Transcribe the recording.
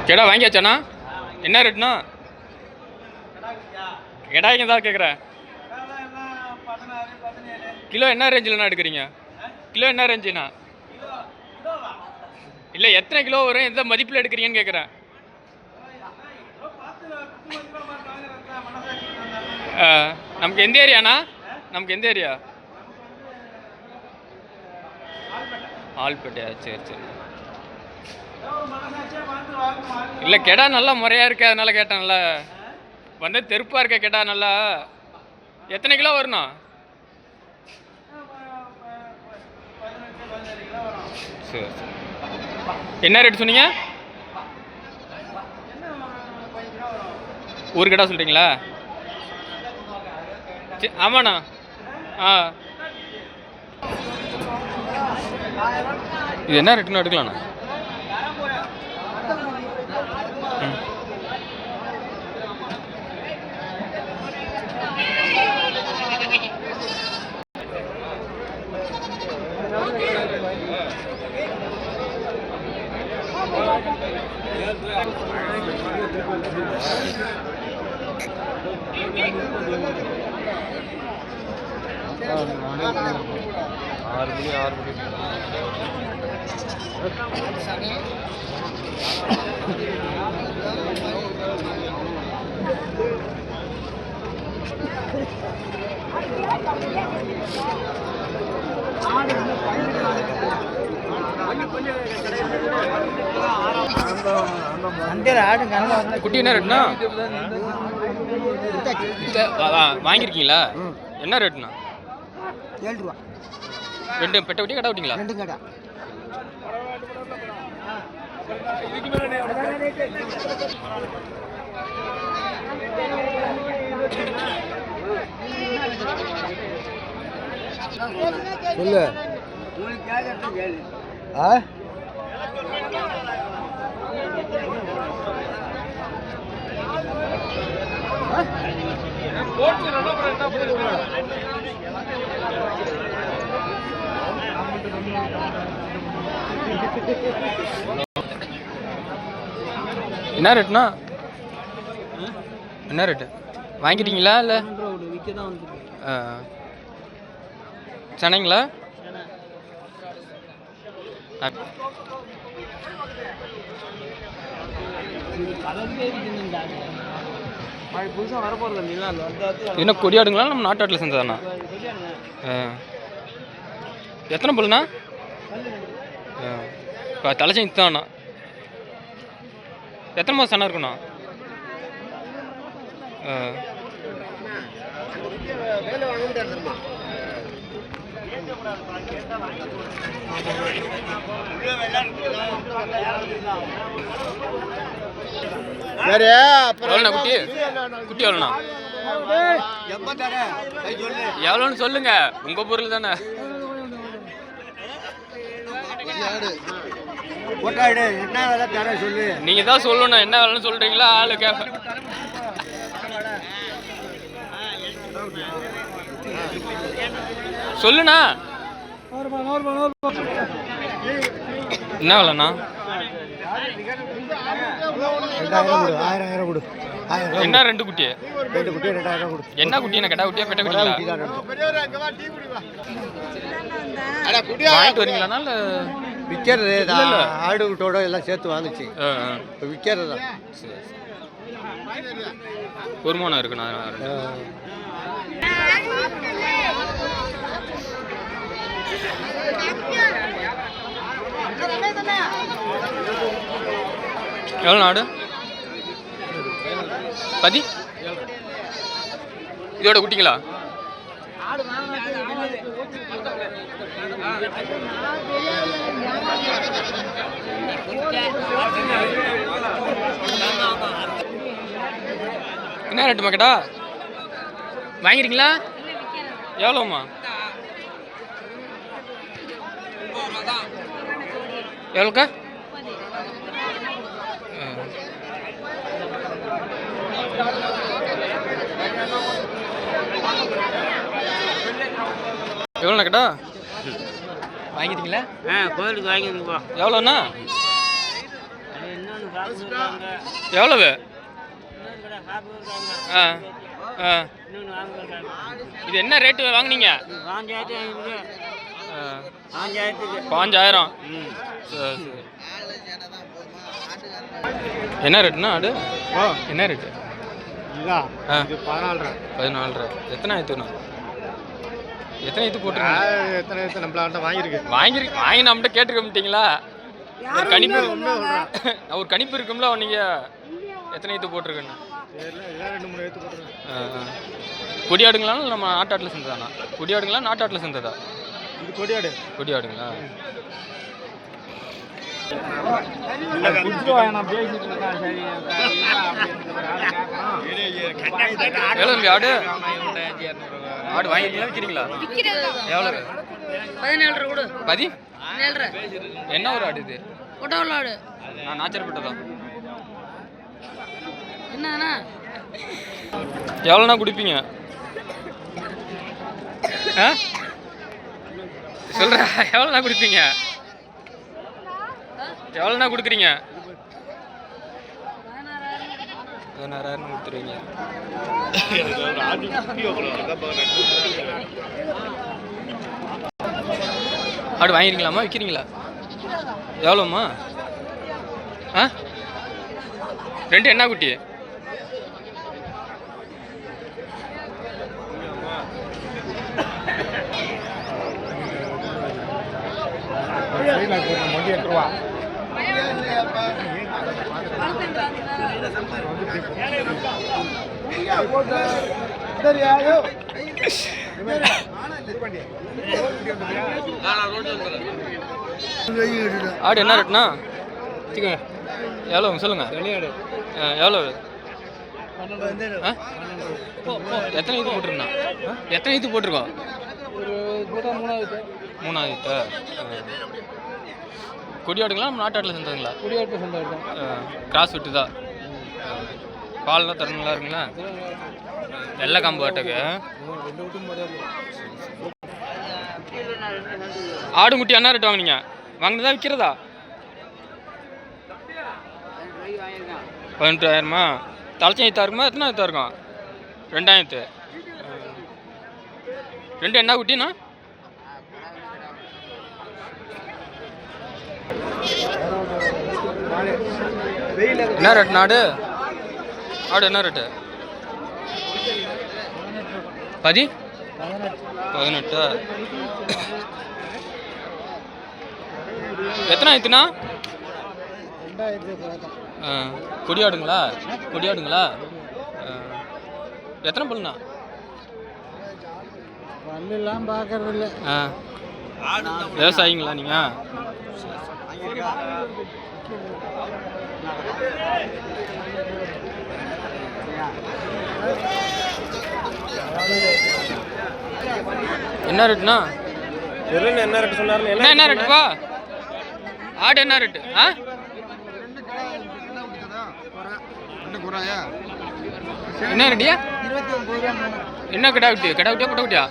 கெடா வாங்கியாச்சாண்ணா? என்ன ரேட்ண்ணா? கெடாய்க்கு தான் கேட்குறேன். கிலோ என்ன ரேஞ்சில்ண்ணா எடுக்கிறீங்க? கிலோ என்ன ரேஞ்சுண்ணா? இல்லை, எத்தனை கிலோ வரும், எந்த மதிப்பில் எடுக்கிறீங்கன்னு கேட்குறேன். நமக்கு எந்த ஏரியாண்ணா? நமக்கு எந்த ஏரியா? ஆல்பேட்டையா? சரி சரி. இல்லை, கெடா நல்லா முறையாக இருக்கு, அதனால கேட்டேன்ல. வந்து தெருப்பாக இருக்க கெடா நல்லா. எத்தனை கிலோ வரும்ண்ணா? சரி சரி. என்ன ரேட் சொன்னீங்க? ஒரு கடை சொல்கிறீங்களா? ஆமாண்ணா. இது என்ன ரேட்டுன்னு எடுக்கலாண்ணா? குட்டி என்ன ரேட்னா? வாங்கியிருக்கீங்களா? என்ன ரேட்னா? 7 ரூபா. ரெண்டு பெட்ட குட்டி கடை விட்டீங்களா? 2 கடை. சொல்லு. என்ன ரேட்னா? என்ன ரேட்டு வாங்கிட்டீங்களா? இல்லை சென்னைங்களா? என்ன கொடியாடுங்களா? நம்ம நாட்டாட்டில் செஞ்சதாண்ணா? எத்தனை பல்லுண்ணா? தலைச்சி தாண்ணா. எத்தனை மாதம் சனா இருக்குண்ணா? குட்டி குட்டி எவ்வளோண்ணா? எவ்வளோன்னு சொல்லுங்க, உங்க பொருள் தானே. நீங்க தான் சொல்லணும், என்ன வேலைன்னு சொல்றீங்களா? ஆளு கேட்க சொல்லுண்ணா. என்ன வேலைண்ணா? 2000 கொடு. என்ன ரெண்டு குட்டி? 2 குட்டி 2000 கொடு. என்ன குட்டி? என்ன கடா குட்டியா பெட்ட குட்டியா? வாங்கிட்டு வரீங்களாண்ணா? இல்லை விற்கிறது. ஆடு விட்டோட எல்லாம் சேர்த்து வாங்கிச்சு. இப்போ விற்கிறது தான். வருமானம் இருக்குண்ணா. எவ்வளோ நாடு? 10. இதோட குட்டிங்களா? என்ன ரேட்டு மக்கடா? வாங்கிறீங்களா? எவ்வளோம்மா? எவ்வளோக்கா? எவ்வளோண்ணா கேட்டா? வாங்கிட்டீங்களா? கோயிலுக்கு வாங்கிருப்பா. எவ்வளோண்ணா? எவ்வளவு? ஆ ஆ இது என்ன ரேட்டு வாங்குனீங்க? 5000. சரி சரி. என்ன ரேட்டுண்ணா ஆடு? என்ன ரேட்டு? ஆ 14. எத்தனை ஆயிரத்துண்ணா? எத்தனை இது போட்டுருங்க? வாங்கி நம்மகிட்ட கேட்டுக்க மாட்டீங்களா? ஒரு கணிப்பு ஒரு கணிப்பு இருக்கும்ல, நீங்கள் எத்தனை இது போட்டிருக்கேண்ணா? கொடியாடுங்களா நம்ம நாட்டாட்டில் சேர்ந்ததாண்ணா? கொடியாடுங்களா நாட்டாட்டில் சேர்ந்ததா? கொடியாடுங்களா? எவ்வளோ தம்பி ஆடு? ஆடு வாங்கிட்டீங்களா விற்கிறீங்களா? எவ்வளோ? 17 கொடு. 17. என்ன ஒரு ஆடு இது? கொட்டவள்ள ஆடு. நான் நாச்சரப்பட்டதான். என்னண்ணா? எவ்வளோண்ணா குடிப்பீங்க? ஆ சொல்கிறேன், எவ்வளோண்ணா குடிப்பீங்க? எவ்வளோண்ணா கொடுக்குறீங்க? 16,000 கொடுத்துருவீங்க. ஆடு வாங்கிருக்கலாமா விற்கிறீங்களா? எவ்வளோம்மா? ஆ 2 என்ன குட்டி? ஆடு என்ன ரேட்னா? எவ்வளோ சொல்லுங்க. எவ்வளோ? எத்தனை இது போட்டிருந்தா? எத்தனை இது போட்டிருக்கோம்? 3,000. கொடியாடுங்களா நம்ம நாட்டாட்டில் சேர்ந்ததுங்களா? கொடியாட்டு சொந்த கிராஸ் விட்டு தான். பால்லாம் தரணுங்களா இருக்குங்களா? வெள்ளை காம்பு ஆட்டுக்கு. ஆடு குட்டி என்ன ரேட் வாங்கினீங்க? வாங்கினதா விற்கிறதா? 18,000மா? தலைச்சம் இருக்குமா? எத்தனை ஆயிரத்தா இருக்கும்? 2,000. 2 என்ன குட்டிண்ணா? என்ன ரேட் நாடு? ஆடு என்ன ரேட்டு? 18. எத்தனை ஆயிடுத்துண்ணா? கொடியாடுங்களா? கொடியாடுங்களா? எத்தனை பல்லுண்ணா? பல்லாம் பார்க்கறது இல்லை. விவசாயிங்களா நீங்கள்? என்ன ரேட்டுண்ணா? என்ன ரேட்டு சொன்னாரு? என்ன ரேட்டுப்பா? ஆடு என்ன ரேட்டு? ஆ என்ன ரேட்டியா? என்ன கடா குட்டியா? கடா குட்டியா கொட்டை குட்டியா?